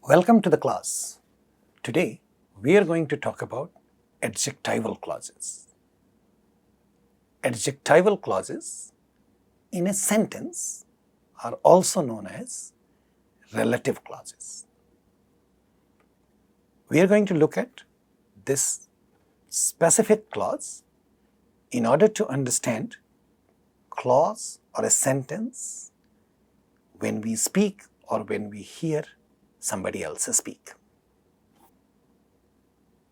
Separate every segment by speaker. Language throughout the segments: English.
Speaker 1: Welcome to the class. Today we are going to talk about adjectival clauses. Adjectival clauses in a sentence are also known as relative clauses. We are going to look at this specific clause in order to understand clause or a sentence when we speak or when we hear somebody else speak.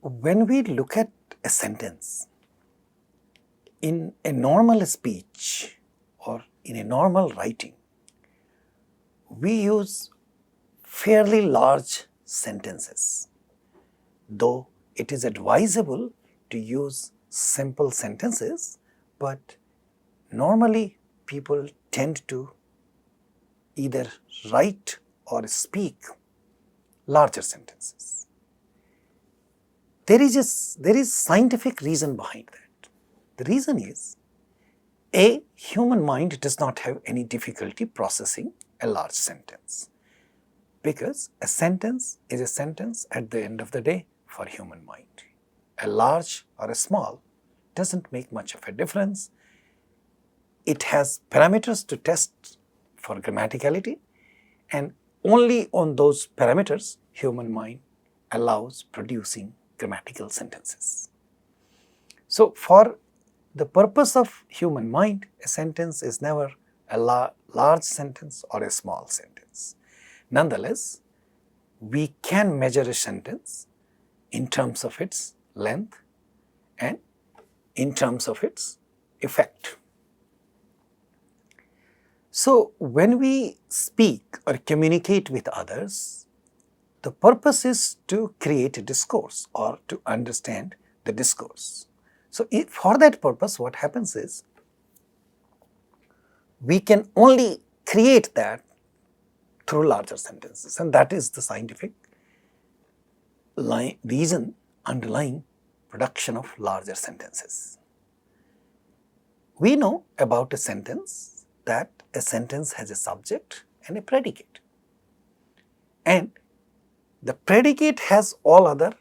Speaker 1: When we look at a sentence in a normal speech or in a normal writing, we use fairly large sentences, though it is advisable to use simple sentences, but normally people tend to either write or speak larger sentences. There is scientific reason behind that. The reason is, A, human mind does not have any difficulty processing a large sentence, because a sentence is a sentence at the end of the day for human mind. A large or a small doesn't make much of a difference. It has parameters to test for grammaticality, and only on those parameters human mind allows producing grammatical sentences. So for the purpose of human mind, a sentence is never a large sentence or a small sentence. Nonetheless, we can measure a sentence in terms of its length and in terms of its effect. So when we speak or communicate with others, the purpose is to create a discourse or to understand the discourse. So for that purpose, what happens is, we can only create that through larger sentences, and that is the scientific reason underlying production of larger sentences. We know about a sentence that a sentence has a subject and a predicate, and the predicate has all other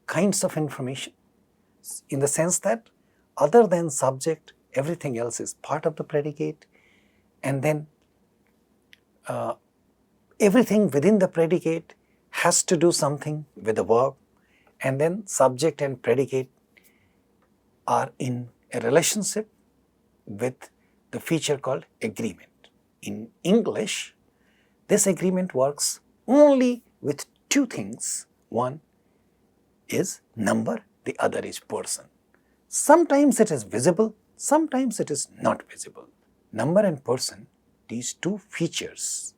Speaker 1: kinds of information, in the sense that other than subject, everything else is part of the predicate, and then everything within the predicate has to do something with the verb, and then subject and predicate are in a relationship with the feature called agreement. In English, this agreement works only with two things. One is number, the other is person. Sometimes it is visible, sometimes it is not visible. Number and person, these two features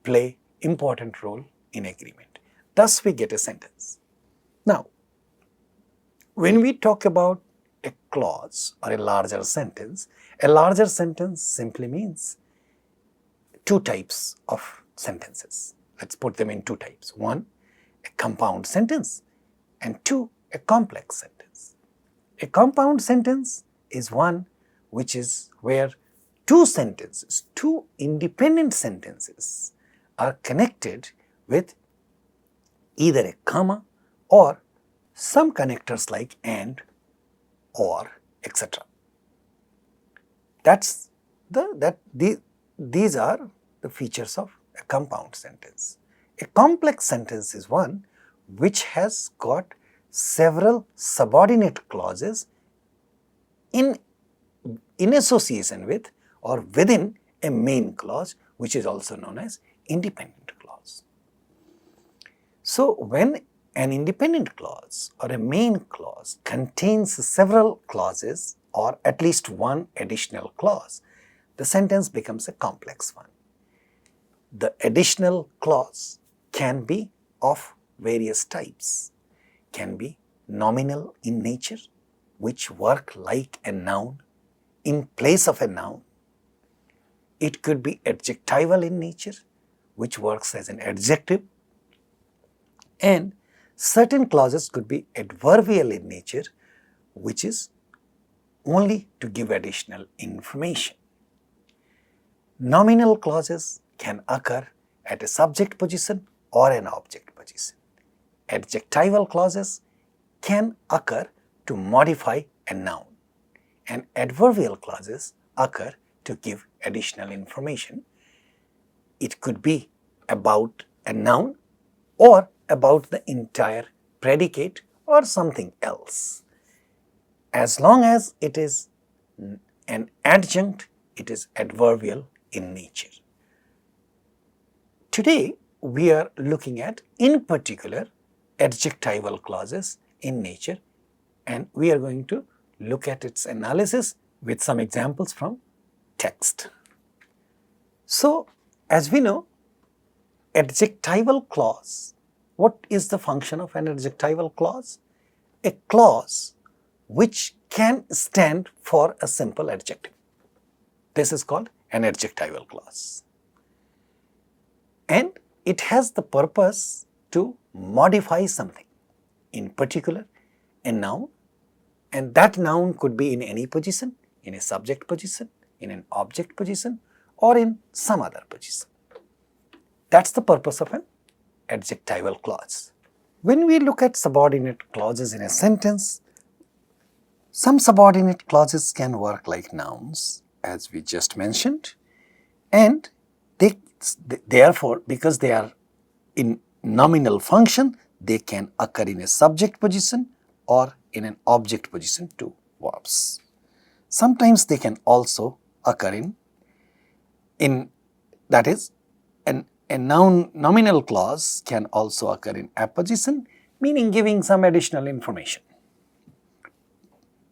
Speaker 1: play important role in agreement. Thus we get a sentence. Now, when we talk about a clause or a larger sentence simply means two types of sentences. Let's put them in two types. One, a compound sentence, and two, a complex sentence. A compound sentence is one which is where two sentences, two independent sentences are connected with either a comma or some connectors like and, or, etc. These are the features of a compound sentence. A complex sentence is one which has got several subordinate clauses in association with or within a main clause, which is also known as independent clause. So when an independent clause or a main clause contains several clauses or at least one additional clause, the sentence becomes a complex one. The additional clause can be of various types. Can be nominal in nature, which work like a noun in place of a noun. It could be adjectival in nature, which works as an adjective, and certain clauses could be adverbial in nature, which is only to give additional information. Nominal clauses can occur at a subject position or an object position. Adjectival clauses can occur to modify a noun, and adverbial clauses occur to give additional information. It could be about a noun or about the entire predicate or something else. As long as it is an adjunct, it is adverbial in nature. Today, we are looking at, in particular, adjectival clauses in nature, and we are going to look at its analysis with some examples from text. So, as we know, adjectival clause, what is the function of an adjectival clause? A clause which can stand for a simple adjective. This is called an adjectival clause. And it has the purpose to modify something, in particular a noun, and that noun could be in any position, in a subject position, in an object position, or in some other position. That's the purpose of an adjectival clause. When we look at subordinate clauses in a sentence, some subordinate clauses can work like nouns, as we just mentioned, and therefore, because they are in nominal function, they can occur in a subject position or in an object position to verbs. Sometimes they can also occur in that is, a nominal clause can also occur in apposition, meaning giving some additional information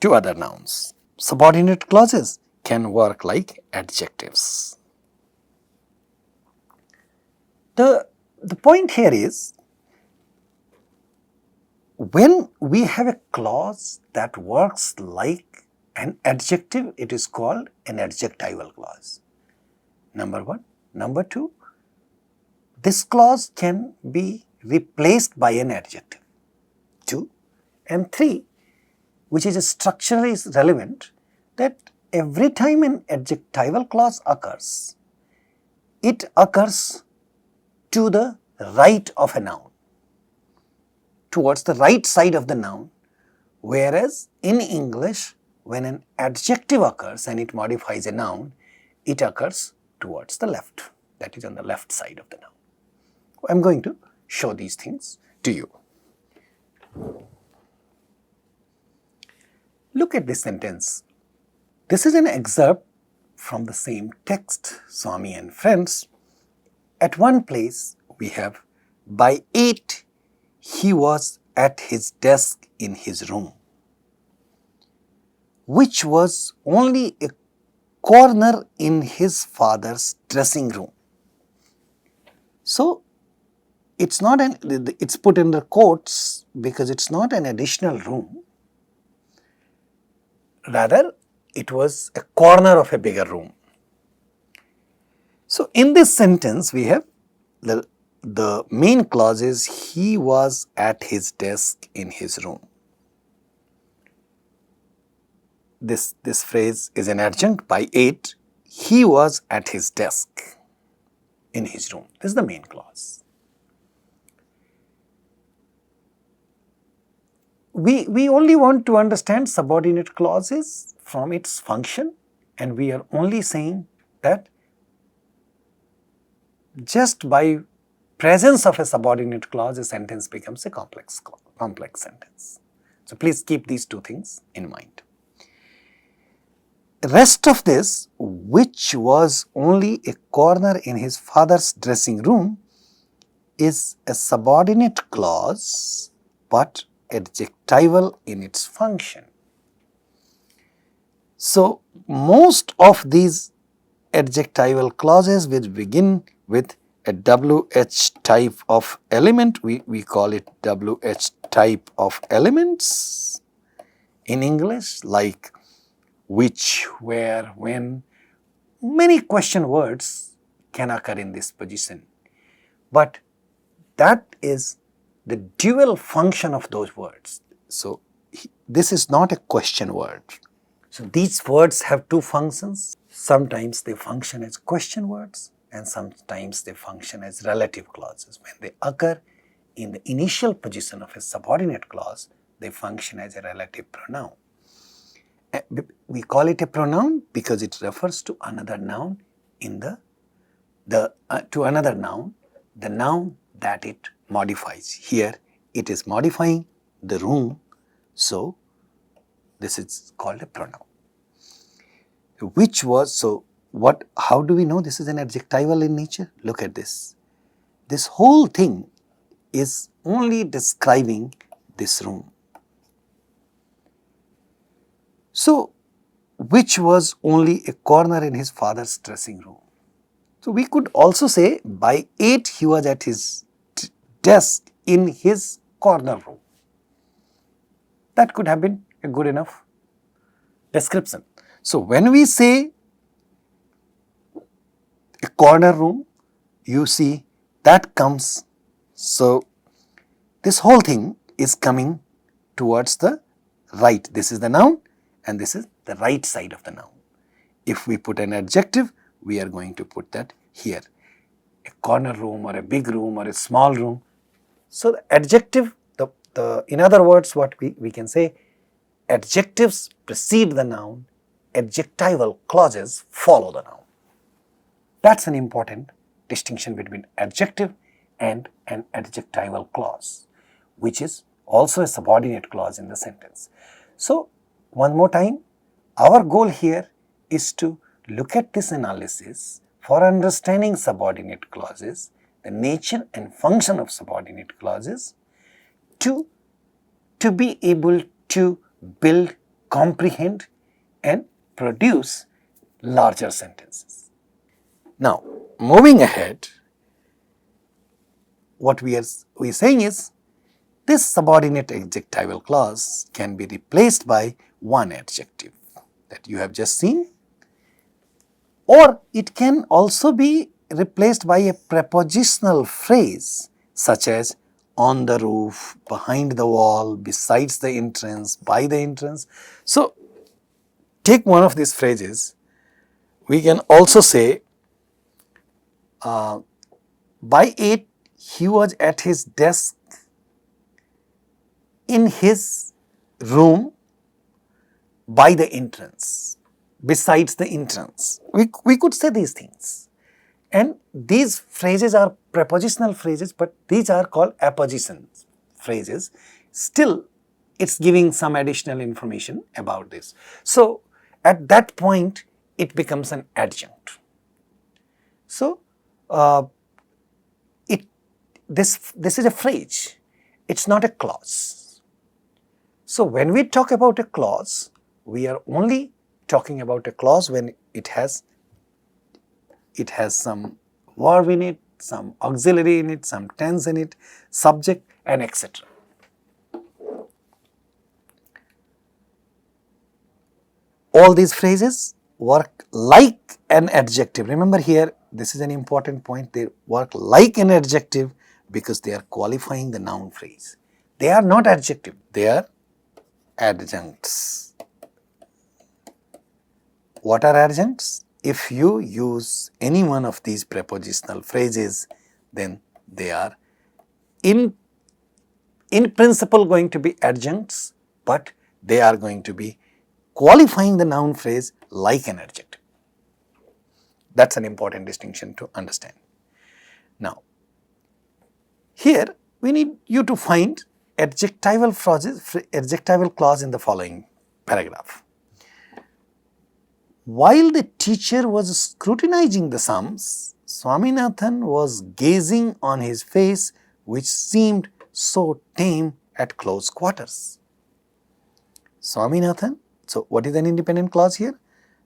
Speaker 1: to other nouns. Subordinate clauses can work like adjectives. The point here is, when we have a clause that works like an adjective, it is called an adjectival clause. Number one. Number two, this clause can be replaced by an adjective. 2. And 3, which is structurally relevant, that every time an adjectival clause occurs, it occurs to the right of a noun, towards the right side of the noun, whereas in English, when an adjective occurs and it modifies a noun, it occurs towards the left, that is on the left side of the noun. I am going to show these things to you. Look at this sentence. This is an excerpt from the same text, Swami and friends. At one place, we have, by 8, he was at his desk in his room, which was only a corner in his father's dressing room. So, it's put in the quotes because it's not an additional room. Rather, it was a corner of a bigger room. So, in this sentence, we have the main clause is, he was at his desk in his room. This phrase is an adjunct. By 8, he was at his desk in his room. This is the main clause. We only want to understand subordinate clauses from its function, and we are only saying that just by presence of a subordinate clause, a sentence becomes a complex sentence. So, please keep these two things in mind. The rest of this, which was only a corner in his father's dressing room, is a subordinate clause, but adjectival in its function. So, most of these adjectival clauses which begin with a WH type of element, we call it WH type of elements in English, like which, where, when. Many question words can occur in this position, but that is the dual function of those words. So, this is not a question word. So, these words have two functions. Sometimes they function as question words, and sometimes they function as relative clauses. When they occur in the initial position of a subordinate clause, they function as a relative pronoun. We call it a pronoun because it refers to another noun in the noun that it modifies. Here it is modifying the room, so this is called a pronoun. Which was, so what, how do we know this is an adjectival in nature? Look at this. This whole thing is only describing this room. So, which was only a corner in his father's dressing room. So, we could also say by 8 he was at his desk in his corner room. That could have been a good enough description. So, when we say a corner room, you see that comes, so this whole thing is coming towards the right. This is the noun and this is the right side of the noun. If we put an adjective, we are going to put that here. A corner room or a big room or a small room. So, the adjective, in other words, what we can say, adjectives precede the noun, adjectival clauses follow the noun. That's an important distinction between adjective and an adjectival clause, which is also a subordinate clause in the sentence. So, one more time, our goal here is to look at this analysis for understanding subordinate clauses, the nature and function of subordinate clauses, to be able to build, comprehend and produce larger sentences. Now, moving ahead, what we are saying is, this subordinate adjectival clause can be replaced by one adjective that you have just seen, or it can also be replaced by a prepositional phrase such as on the roof, behind the wall, besides the entrance, by the entrance. So, take one of these phrases. We can also say, by 8 he was at his desk in his room by the entrance, besides the entrance. We could say these things. And these phrases are prepositional phrases, but these are called apposition phrases. Still, it's giving some additional information about this. So, at that point, it becomes an adjunct. So, this is a phrase, it's not a clause. So, when we talk about a clause, we are only talking about a clause when it has some verb in it, some auxiliary in it, some tense in it, subject and etc. All these phrases work like an adjective. Remember here, this is an important point. They work like an adjective because they are qualifying the noun phrase. They are not adjective, they are adjuncts. What are adjuncts? If you use any one of these prepositional phrases, then they are in principle going to be adjuncts, but they are going to be qualifying the noun phrase like an adjective. That's an important distinction to understand. Now, here we need you to find adjectival clause in the following paragraph. While the teacher was scrutinizing the sums, Swaminathan was gazing on his face, which seemed so tame at close quarters. Swaminathan, so what is an independent clause here?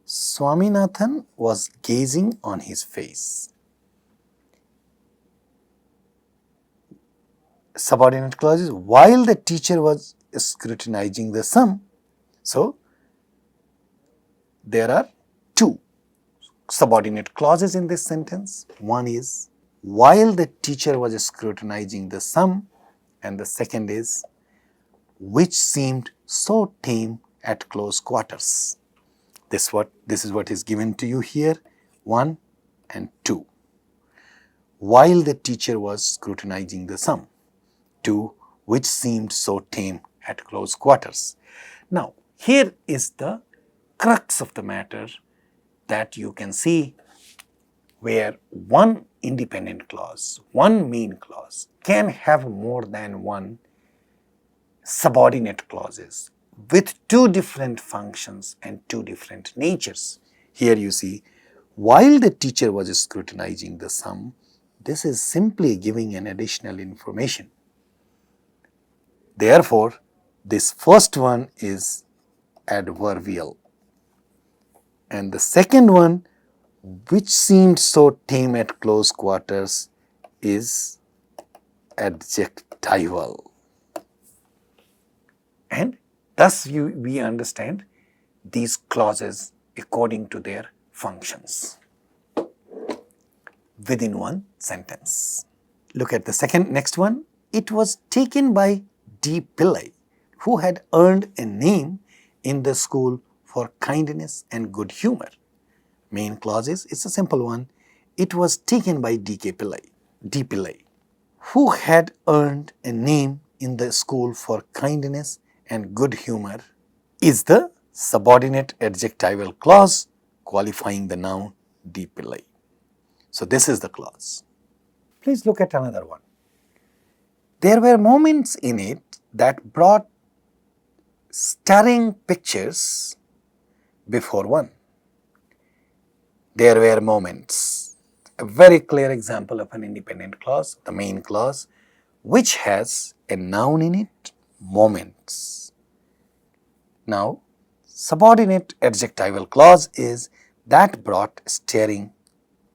Speaker 1: Swaminathan was gazing on his face. Subordinate clause is while the teacher was scrutinizing the sum. So, there are two subordinate clauses in this sentence. One is while the teacher was scrutinizing the sum, and the second is which seemed so tame at close quarters. This is what is given to you here, 1 and 2. while the teacher was scrutinizing the sum. 2. Which seemed so tame at close quarters. Now, here is the crux of the matter that you can see, where one independent clause, one main clause can have more than one subordinate clauses with two different functions and two different natures. Here you see, while the teacher was scrutinizing the sum, this is simply giving an additional information. Therefore, this first one is adverbial, and the second one, which seemed so tame at close quarters, is adjectival. And thus we understand these clauses according to their functions within one sentence. Look at the next one. It was taken by D. Pillai, who had earned a name in the school for kindness and good humor. Main clauses, it's a simple one. It was taken by D. Pillai, who had earned a name in the school for kindness and good humor, is the subordinate adjectival clause qualifying the noun D. Pillai. So this is the clause. Please look at another one. There were moments in it that brought staring pictures before one. There were moments. A very clear example of an independent clause, the main clause, which has a noun in it, moments. Now, subordinate adjectival clause is that brought staring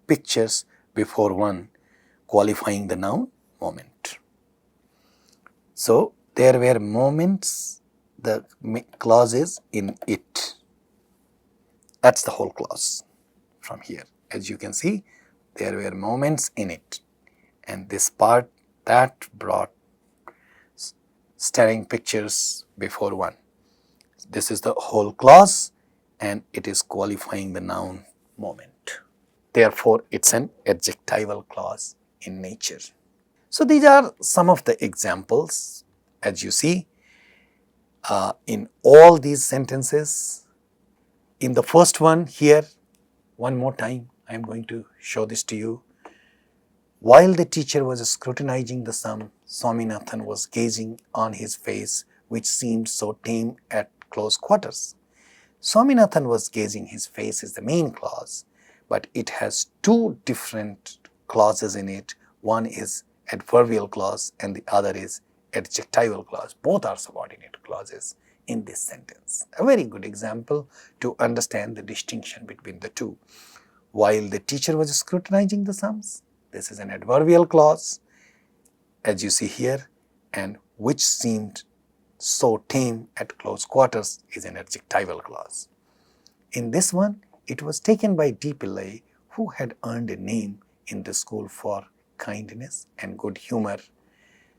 Speaker 1: pictures before one, qualifying the noun moment. So, there were moments, the clause is in it. That's the whole clause from here. As you can see, there were moments in it, and this part that brought staring pictures before one. This is the whole clause, and it is qualifying the noun moment. Therefore, it's an adjectival clause in nature. So these are some of the examples, as you see, in all these sentences. In the first one here, one more time, I am going to show this to you. While the teacher was scrutinizing the sum, Swaminathan was gazing on his face, which seemed so tame at close quarters. Swaminathan was gazing, his face is the main clause, but it has two different clauses in it. One is adverbial clause and the other is adjectival clause. Both are subordinate clauses in this sentence. A very good example to understand the distinction between the two. While the teacher was scrutinizing the sums, this is an adverbial clause, as you see here, and which seemed so tame at close quarters is an adjectival clause. In this one, it was taken by D. Pillai, who had earned a name in the school for kindness and good humor.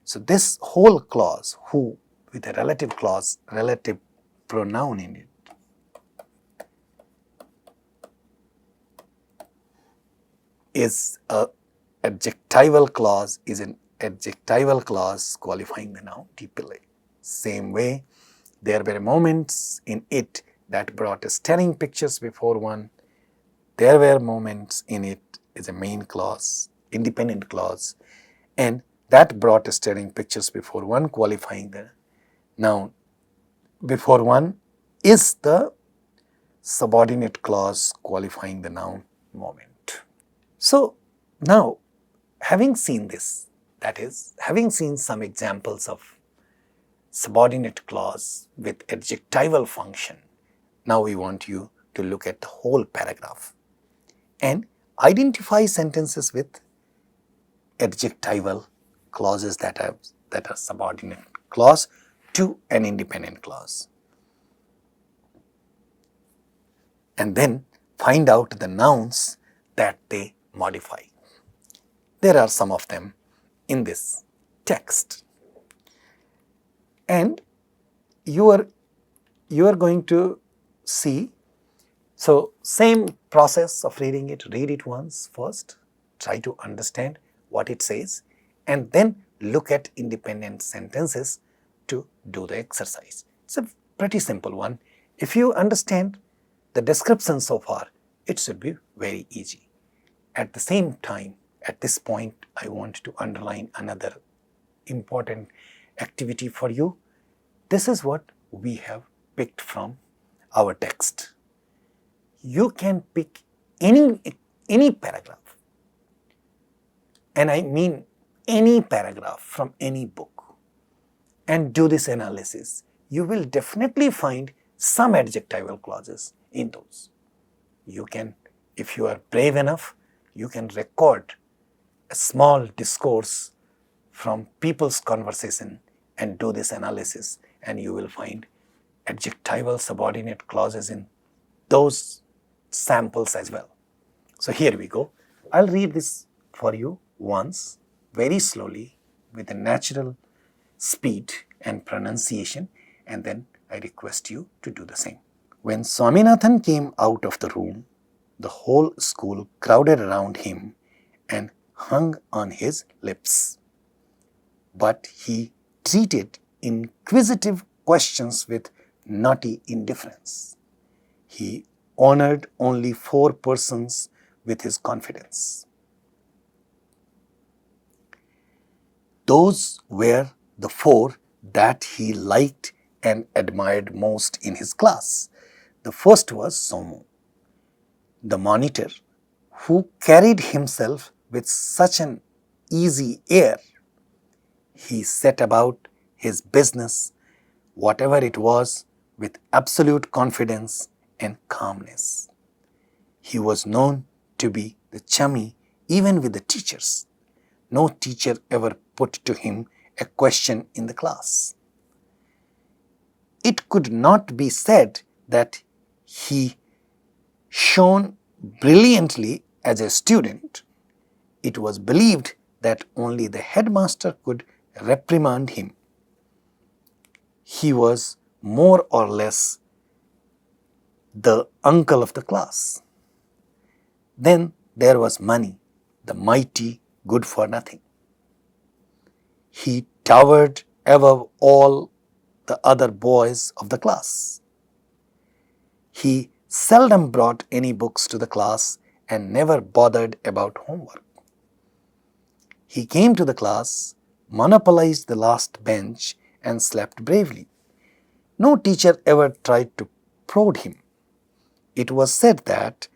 Speaker 1: So this whole clause, who, with a relative clause, relative pronoun in it, is a adjectival clause, is an adjectival clause qualifying the noun D. Pillai. Same way, there were moments in it that brought staring pictures before one. There were moments in it is a main clause, independent clause, and that brought staring pictures before one, qualifying the noun before one is the subordinate clause qualifying the noun moment. So now, having seen this, that is, having seen some examples of subordinate clause with adjectival function, now we want you to look at the whole paragraph and identify sentences with adjectival clauses that are subordinate clause to an independent clause, and then find out the nouns that they modify. There are some of them in this text, and you are going to see. So same process of reading it. Read it once first, try to understand what it says and then look at independent sentences to do the exercise. It's a pretty simple one. If you understand the description so far, it should be very easy. At the same time, at this point, I want to underline another important activity for you. This is what we have picked from our text. You can pick any paragraph, and I mean any paragraph from any book, and do this analysis. You will definitely find some adjectival clauses in those. You can, if you are brave enough, you can record a small discourse from people's conversation and do this analysis, and you will find adjectival subordinate clauses in those samples as well. So here we go. I'll read this for you once, very slowly, with a natural speed and pronunciation, and then I request you to do the same. When Swaminathan came out of the room, the whole school crowded around him and hung on his lips. But he treated inquisitive questions with naughty indifference. He honored only 4 persons with his confidence. Those were the 4 that he liked and admired most in his class. The first was Somu, the monitor, who carried himself with such an easy air. He set about his business, whatever it was, with absolute confidence and calmness. He was known to be the chummy even with the teachers. No teacher ever put to him a question in the class. It could not be said that he shone brilliantly as a student. It was believed that only the headmaster could reprimand him. He was more or less the uncle of the class. Then there was Mani, the mighty good for nothing. He towered above all the other boys of the class. He seldom brought any books to the class and never bothered about homework. He came to the class, monopolized the last bench, and slept bravely. No teacher ever tried to prod him. It was said that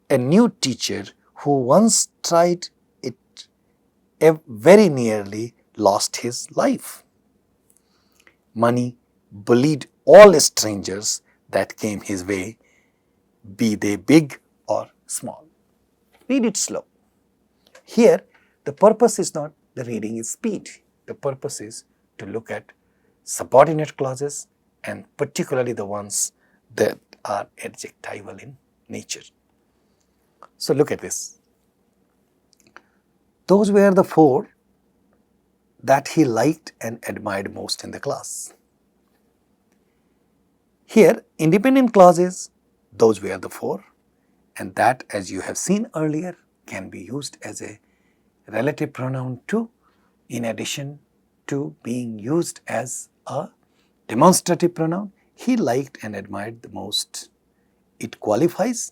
Speaker 1: a new teacher who once tried it very nearly lost his life. Mani bullied all strangers that came his way, be they big or small. Read it slow. Here, the purpose is not the reading speed. The purpose is to look at subordinate clauses and particularly the ones that are adjectival in nature. So look at this. Those were the 4 that he liked and admired most in the class. Here, independent clauses, those were the 4, and that, as you have seen earlier, can be used as a relative pronoun too, in addition to being used as a demonstrative pronoun. He liked and admired the most. It qualifies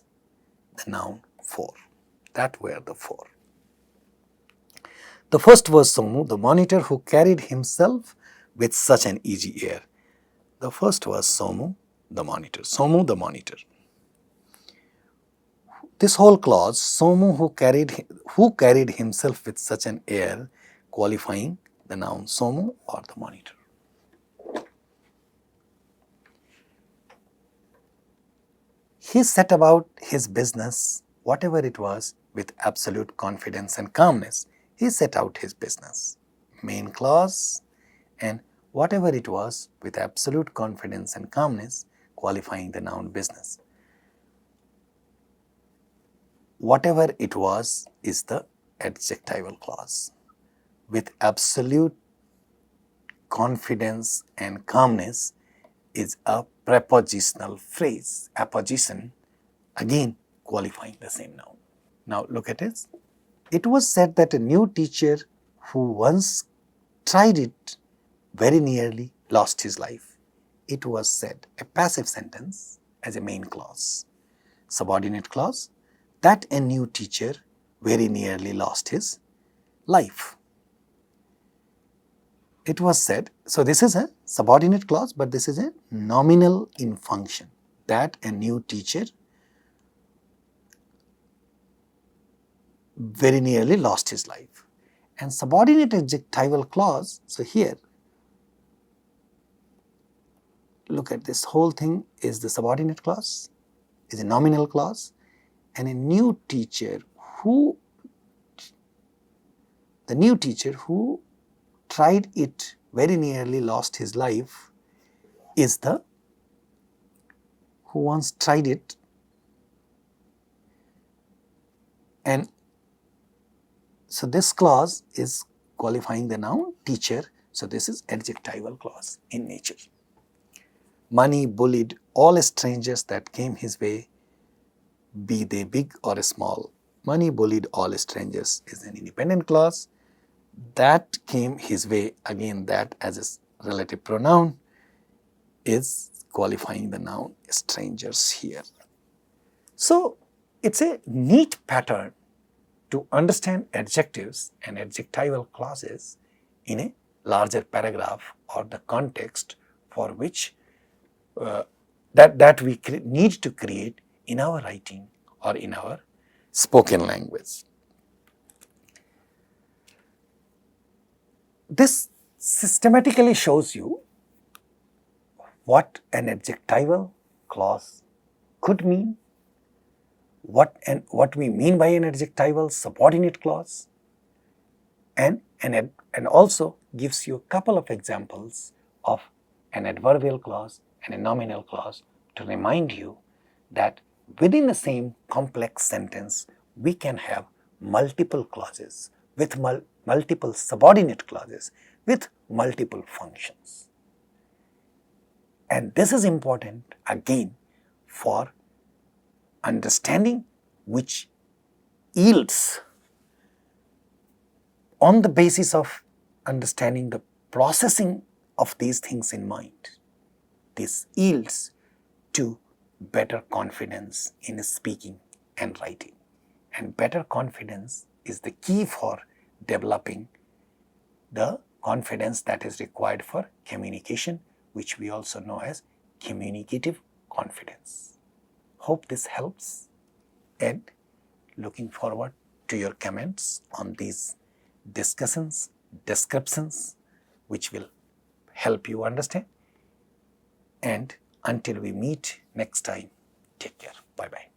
Speaker 1: the noun 4. That were the 4. The first was Somu, the monitor who carried himself with such an easy air. The first was Somu, the monitor. Somu, the monitor. This whole clause, Somu who carried himself with such an air, qualifying the noun Somu or the monitor. He set about his business, whatever it was, with absolute confidence and calmness. He set out his business. Main clause, and whatever it was, with absolute confidence and calmness, qualifying the noun business. Whatever it was is the adjectival clause. With absolute confidence and calmness is a prepositional phrase. Apposition, again qualifying the same noun. Now look at it. It was said that a new teacher who once tried it very nearly lost his life. It was said, a passive sentence as a main clause. Subordinate clause, that a new teacher very nearly lost his life. It was said, so this is a subordinate clause, but this is a nominal in function, that a new teacher very nearly lost his life. And subordinate adjectival clause, so here, look at this whole thing is the subordinate clause, is a nominal clause, and a new teacher who, the new teacher who tried it very nearly lost his life is the who once tried it, and so this clause is qualifying the noun teacher, so this is adjectival clause in nature. Mani bullied all strangers that came his way, be they big or small. Mani bullied all strangers is an independent clause. That came his way, again that as a relative pronoun is qualifying the noun strangers here. So it's a neat pattern to understand adjectives and adjectival clauses in a larger paragraph or the context for which that we need to create in our writing or in our spoken language. This systematically shows you what an adjectival clause could mean, what we mean by an adjectival subordinate clause, and also gives you a couple of examples of an adverbial clause and a nominal clause to remind you that within the same complex sentence we can have multiple clauses with multiple subordinate clauses with multiple functions. And this is important again for understanding, which yields on the basis of understanding the processing of these things in mind. This yields to better confidence in speaking and writing. And better confidence is the key for developing the confidence that is required for communication, which we also know as communicative confidence. Hope this helps, and looking forward to your comments on these discussions, descriptions, which will help you understand. And until we meet next time, take care. Bye-bye.